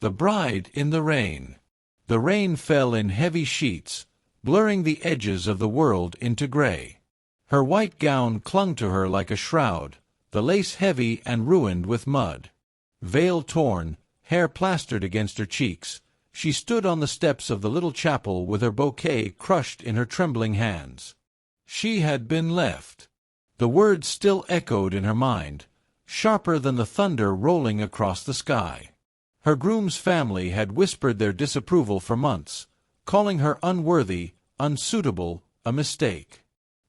The bride in the rain. The rain fell in heavy sheets, blurring the edges of the world into gray. Her white gown clung to her like a shroud, the lace heavy and ruined with mud. Veil torn, hair plastered against her cheeks, she stood on the steps of the little chapel with her bouquet crushed in her trembling hands. She had been left. The words still echoed in her mind, sharper than the thunder rolling across the sky. Her groom's family had whispered their disapproval for months, calling her unworthy, unsuitable, a mistake.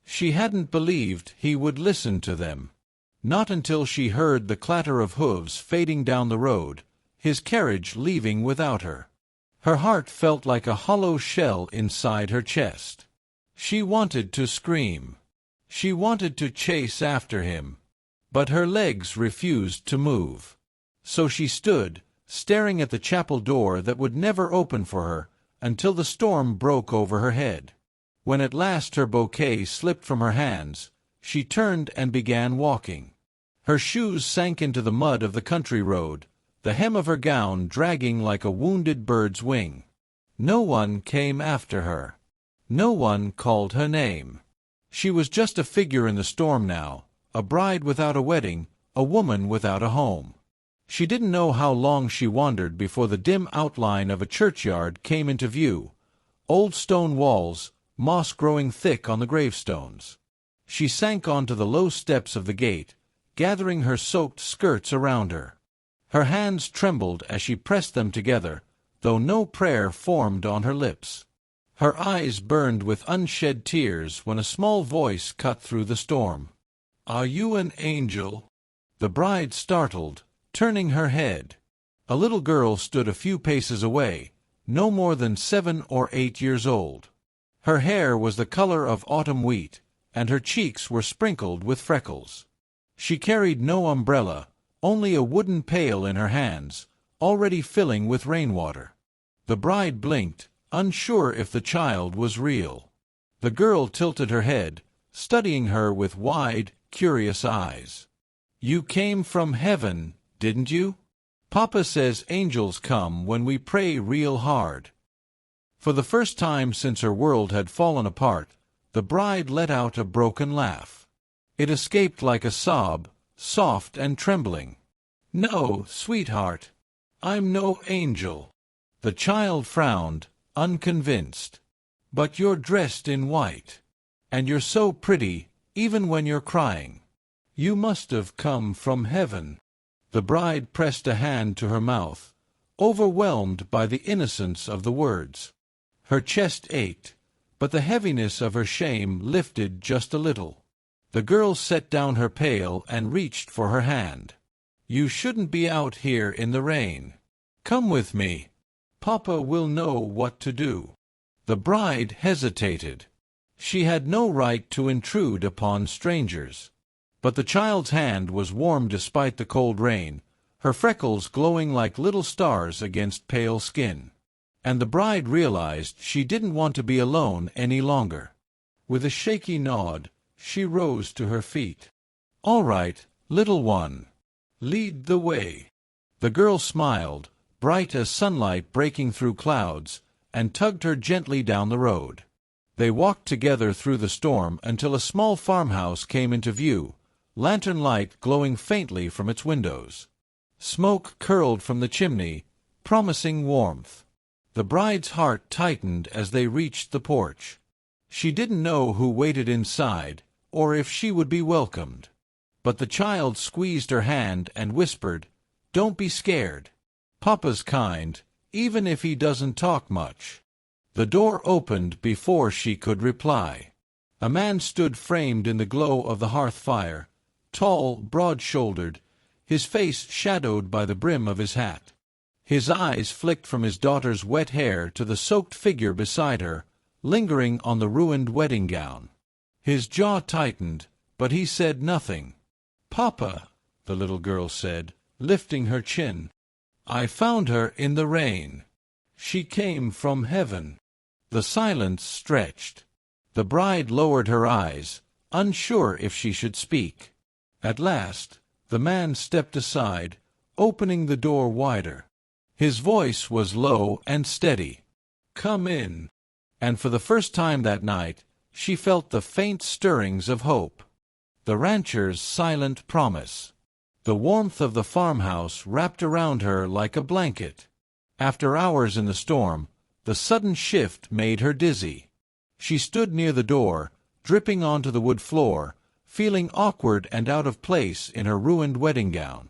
She hadn't believed he would listen to them. Not until she heard the clatter of hooves fading down the road, his carriage leaving without her. Her heart felt like a hollow shell inside her chest. She wanted to scream. She wanted to chase after him. But her legs refused to move. So she stood, staring at the chapel door that would never open for her, until the storm broke over her head. When at last her bouquet slipped from her hands, she turned and began walking. Her shoes sank into the mud of the country road, the hem of her gown dragging like a wounded bird's wing. No one came after her. No one called her name. She was just a figure in the storm now, a bride without a wedding, a woman without a home. She didn't know how long she wandered before the dim outline of a churchyard came into view, old stone walls, moss growing thick on the gravestones. She sank onto the low steps of the gate, gathering her soaked skirts around her. Her hands trembled as she pressed them together, though no prayer formed on her lips. Her eyes burned with unshed tears when a small voice cut through the storm. "Are you an angel?" The bride startled, turning her head. A little girl stood a few paces away, no more than 7 or 8 years old. Her hair was the color of autumn wheat, and her cheeks were sprinkled with freckles. She carried no umbrella, only a wooden pail in her hands, already filling with rainwater. The bride blinked, unsure if the child was real. The girl tilted her head, studying her with wide, curious eyes. "You came from heaven, didn't you? Papa says angels come when we pray real hard." For the first time since her world had fallen apart, the bride let out a broken laugh. It escaped like a sob, soft and trembling. "No, sweetheart, I'm no angel." The child frowned, unconvinced. "But you're dressed in white. And you're so pretty, even when you're crying. You must have come from heaven." The bride pressed a hand to her mouth, overwhelmed by the innocence of the words. Her chest ached, but the heaviness of her shame lifted just a little. The girl set down her pail and reached for her hand. "You shouldn't be out here in the rain. Come with me. Papa will know what to do." The bride hesitated. She had no right to intrude upon strangers. But the child's hand was warm despite the cold rain, her freckles glowing like little stars against pale skin. And the bride realized she didn't want to be alone any longer. With a shaky nod, she rose to her feet. "All right, little one. Lead the way." The girl smiled, bright as sunlight breaking through clouds, and tugged her gently down the road. They walked together through the storm until a small farmhouse came into view, lantern light glowing faintly from its windows. Smoke curled from the chimney, promising warmth. The bride's heart tightened as they reached the porch. She didn't know who waited inside, or if she would be welcomed. But the child squeezed her hand and whispered, "Don't be scared. Papa's kind, even if he doesn't talk much." The door opened before she could reply. A man stood framed in the glow of the hearth fire, tall, broad-shouldered, his face shadowed by the brim of his hat. His eyes flicked from his daughter's wet hair to the soaked figure beside her, lingering on the ruined wedding gown. His jaw tightened, but he said nothing. "Papa," the little girl said, lifting her chin. "I found her in the rain. She came from heaven." The silence stretched. The bride lowered her eyes, unsure if she should speak. At last, the man stepped aside, opening the door wider. His voice was low and steady. "Come in." And for the first time that night, she felt the faint stirrings of hope. The rancher's silent promise. The warmth of the farmhouse wrapped around her like a blanket. After hours in the storm, the sudden shift made her dizzy. She stood near the door, dripping onto the wood floor, feeling awkward and out of place in her ruined wedding gown.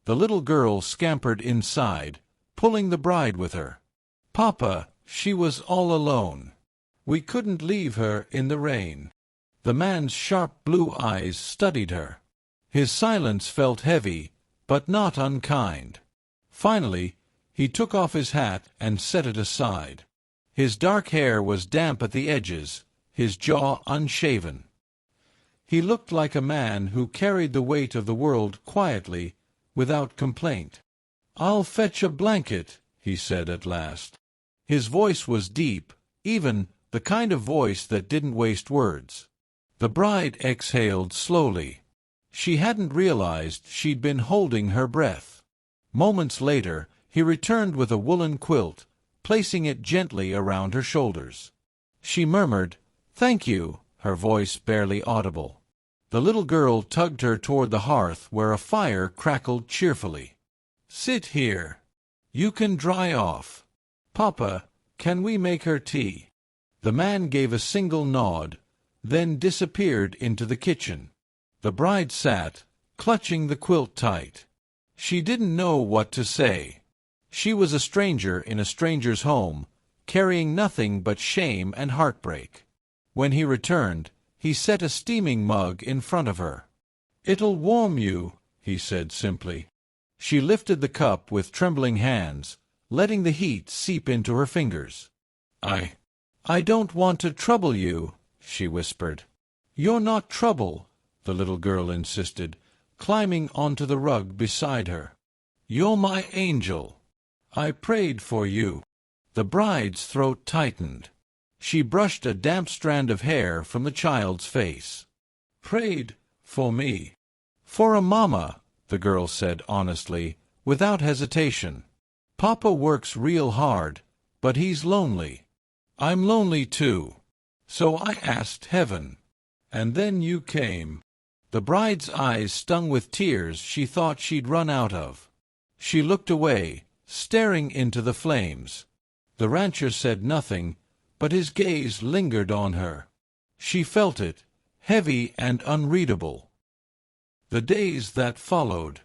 The little girl scampered inside, pulling the bride with her. "Papa," she was all alone. "We couldn't leave her in the rain." The man's sharp blue eyes studied her. His silence felt heavy, but not unkind. Finally, he took off his hat and set it aside. His dark hair was damp at the edges, his jaw unshaven. He looked like a man who carried the weight of the world quietly, without complaint. "I'll fetch a blanket," he said at last. His voice was deep, even, the kind of voice that didn't waste words. The bride exhaled slowly. She hadn't realized she'd been holding her breath. Moments later, he returned with a woolen quilt, placing it gently around her shoulders. She murmured, "Thank you," her voice barely audible. The little girl tugged her toward the hearth where a fire crackled cheerfully. "Sit here. You can dry off. Papa, can we make her tea?" The man gave a single nod, then disappeared into the kitchen. The bride sat, clutching the quilt tight. She didn't know what to say. She was a stranger in a stranger's home, carrying nothing but shame and heartbreak. When he returned, he set a steaming mug in front of her. "It'll warm you," he said simply. She lifted the cup with trembling hands, letting the heat seep into her fingers. I don't want to trouble you," she whispered. "You're not trouble," the little girl insisted, climbing onto the rug beside her. "You're my angel. I prayed for you." The bride's throat tightened. She brushed a damp strand of hair from the child's face. "Prayed for me." "For a mama," the girl said honestly, without hesitation. "Papa works real hard, but he's lonely. I'm lonely too. So I asked heaven. And then you came." The bride's eyes stung with tears she thought she'd run out of. She looked away, staring into the flames. The rancher said nothing, but his gaze lingered on her. She felt it, heavy and unreadable. The days that followed.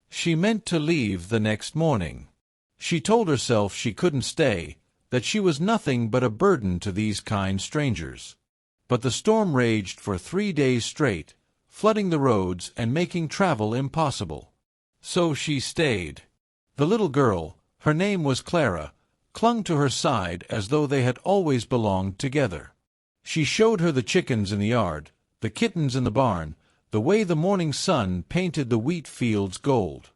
She meant to leave the next morning. She told herself she couldn't stay, that she was nothing but a burden to these kind strangers. But the storm raged for 3 days straight, flooding the roads and making travel impossible. So she stayed. The little girl, her name was Clara, clung to her side as though they had always belonged together. She showed her the chickens in the yard, the kittens in the barn, the way the morning sun painted the wheat fields gold.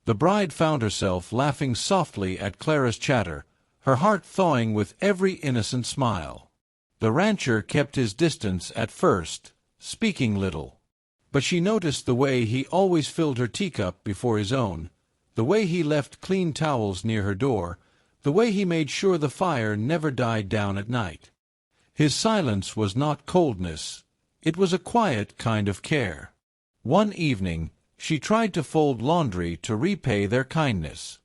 The bride found herself laughing softly at Clara's chatter, her heart thawing with every innocent smile. The rancher kept his distance at first, speaking little. But she noticed the way he always filled her teacup before his own, the way he left clean towels near her door, the way he made sure the fire never died down at night. His silence was not coldness, it was a quiet kind of care. One evening, she tried to fold laundry to repay their kindness.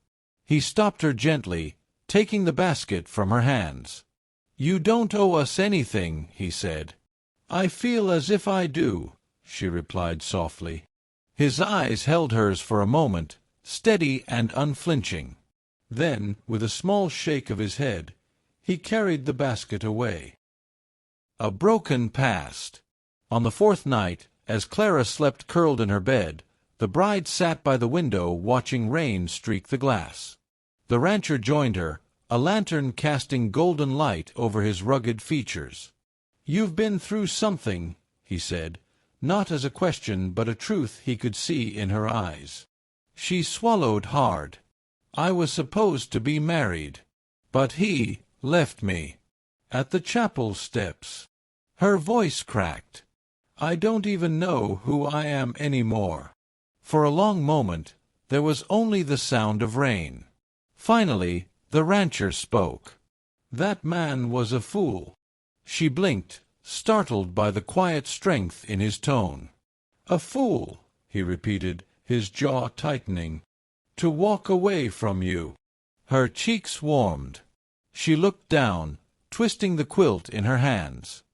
He stopped her gently, taking the basket from her hands. "You don't owe us anything," he said. "I feel as if I do," she replied softly. His eyes held hers for a moment, steady and unflinching. Then, with a small shake of his head, he carried the basket away. A broken past. On the 4th night, as Clara slept curled in her bed, the bride sat by the window watching rain streak the glass. The rancher joined her, a lantern casting golden light over his rugged features. "You've been through something," he said, not as a question but a truth he could see in her eyes. She swallowed hard. "I was supposed to be married. But he left me. At the chapel steps." Her voice cracked. "I don't even know who I am anymore." For a long moment, there was only the sound of rain. Finally, the rancher spoke. That man was a fool. She blinked, startled by the quiet strength in his tone. A fool, he repeated, his jaw tightening. To walk away from you. Her cheeks warmed. She looked down, twisting the quilt in her hands.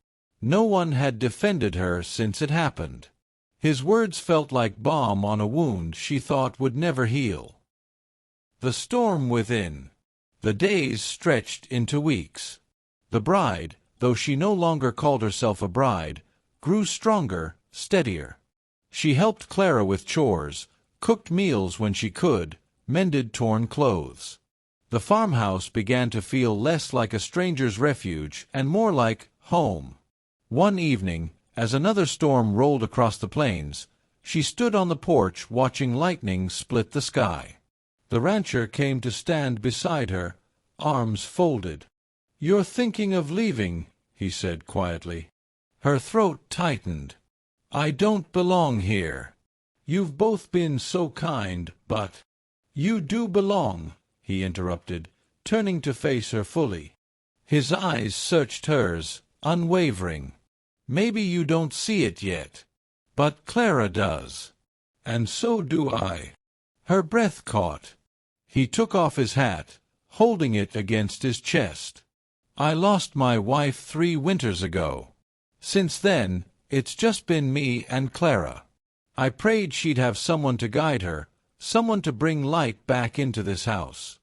No one had defended her since it happened. His words felt like balm on a wound she thought would never heal. The storm within. The days stretched into weeks. The bride, though she no longer called herself a bride, grew stronger, steadier. She helped Clara with chores, cooked meals when she could, mended torn clothes. The farmhouse began to feel less like a stranger's refuge and more like home. One evening, as another storm rolled across the plains, she stood on the porch watching lightning split the sky. The rancher came to stand beside her, arms folded. "You're thinking of leaving," he said quietly. Her throat tightened. "I don't belong here. You've both been so kind, but—" "You do belong," he interrupted, turning to face her fully. His eyes searched hers, unwavering. "Maybe you don't see it yet. But Clara does. And so do I." Her breath caught. He took off his hat, holding it against his chest. "I lost my wife 3 winters ago. Since then, it's just been me and Clara. I prayed she'd have someone to guide her, someone to bring light back into this house.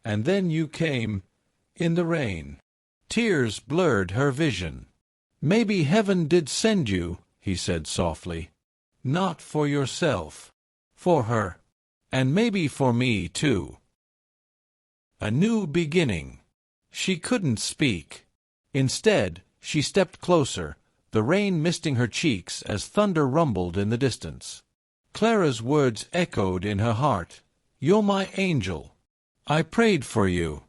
And then you came, in the rain." Tears blurred her vision. "Maybe heaven did send you," he said softly. "Not for yourself. For her. And maybe for me, too." A new beginning. She couldn't speak. Instead, she stepped closer, the rain misting her cheeks as thunder rumbled in the distance. Clara's words echoed in her heart. "You're my angel. I prayed for you."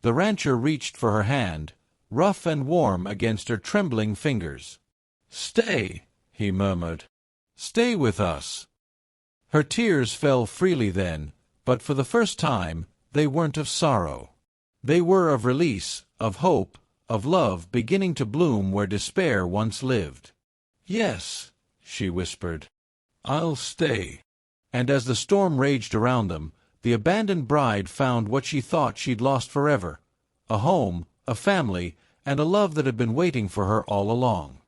The rancher reached for her hand, rough and warm against her trembling fingers. "Stay," he murmured. "Stay with us." Her tears fell freely then, but for the first time, they weren't of sorrow. They were of release, of hope, of love beginning to bloom where despair once lived. "Yes," she whispered. "I'll stay." And as the storm raged around them, the abandoned bride found what she thought she'd lost forever: a home, a family, and a love that had been waiting for her all along.